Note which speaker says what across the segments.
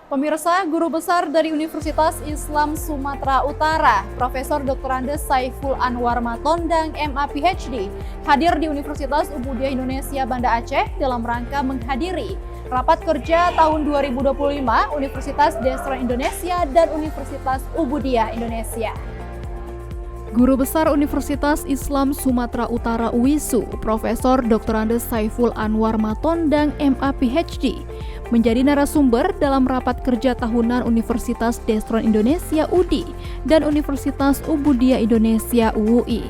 Speaker 1: Pemirsa, Guru Besar dari Universitas Islam Sumatera Utara, Profesor Dr. Andes Saiful Anwar Matondang, MA PhD, hadir di Universitas Ubudiyah Indonesia Banda Aceh dalam rangka menghadiri Rapat Kerja tahun 2025 Universitas Desra Indonesia dan Universitas Ubudiyah Indonesia. Guru Besar Universitas Islam Sumatera Utara UISU, Profesor Dr. Andes Saiful Anwar Matondang, MA PhD, menjadi narasumber dalam Rapat Kerja Tahunan Universitas Desra Indonesia UDI dan Universitas Ubudiyah Indonesia UUI.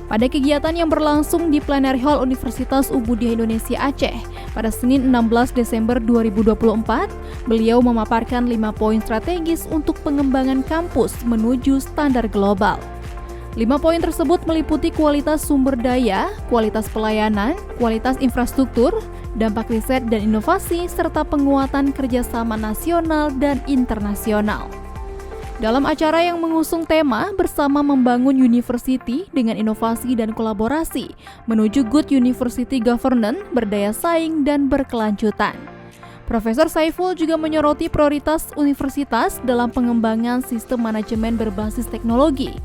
Speaker 1: Pada kegiatan yang berlangsung di Plenary Hall Universitas Ubudiyah Indonesia Aceh pada Senin 16 Desember 2024, beliau memaparkan 5 poin strategis untuk pengembangan kampus menuju standar global. 5 poin tersebut meliputi kualitas sumber daya, kualitas pelayanan, kualitas infrastruktur, dampak riset dan inovasi, serta penguatan kerjasama nasional dan internasional. Dalam acara yang mengusung tema bersama membangun university dengan inovasi dan kolaborasi menuju good university governance, berdaya saing dan berkelanjutan, Profesor Saiful juga menyoroti prioritas universitas dalam pengembangan sistem manajemen berbasis teknologi.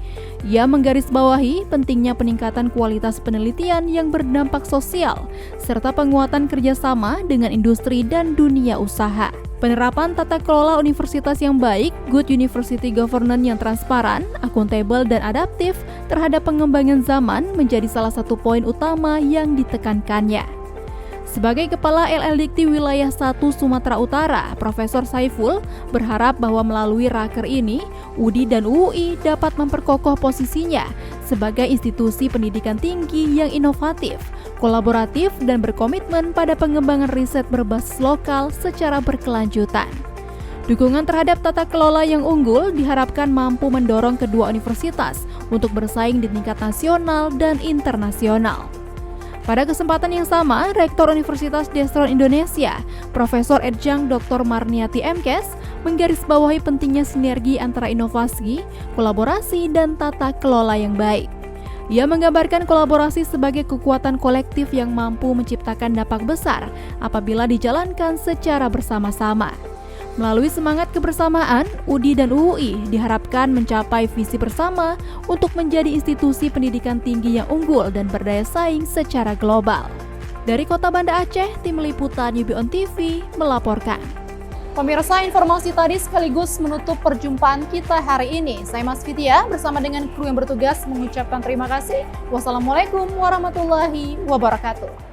Speaker 1: Ia menggarisbawahi pentingnya peningkatan kualitas penelitian yang berdampak sosial, serta penguatan kerjasama dengan industri dan dunia usaha. Penerapan tata kelola universitas yang baik, good university governance yang transparan, akuntabel dan adaptif terhadap pengembangan zaman menjadi salah satu poin utama yang ditekankannya. Sebagai Kepala LLDikti Wilayah 1 Sumatera Utara, Profesor Saiful berharap bahwa melalui raker ini, UDI dan UUI dapat memperkokoh posisinya sebagai institusi pendidikan tinggi yang inovatif, kolaboratif, dan berkomitmen pada pengembangan riset berbasis lokal secara berkelanjutan. Dukungan terhadap tata kelola yang unggul diharapkan mampu mendorong kedua universitas untuk bersaing di tingkat nasional dan internasional. Pada kesempatan yang sama, Rektor Universitas Desra Indonesia, Profesor Edjang Dr. Marniati Mkes, menggarisbawahi pentingnya sinergi antara inovasi, kolaborasi, dan tata kelola yang baik. Ia menggambarkan kolaborasi sebagai kekuatan kolektif yang mampu menciptakan dampak besar apabila dijalankan secara bersama-sama. Melalui semangat kebersamaan, UDI dan UUI diharapkan mencapai visi bersama untuk menjadi institusi pendidikan tinggi yang unggul dan berdaya saing secara global. Dari Kota Banda Aceh, Tim Liputan UBON TV melaporkan. Pemirsa, informasi tadi sekaligus menutup perjumpaan kita hari ini. Saya Mas Fitia bersama dengan kru yang bertugas mengucapkan terima kasih. Wassalamualaikum warahmatullahi wabarakatuh.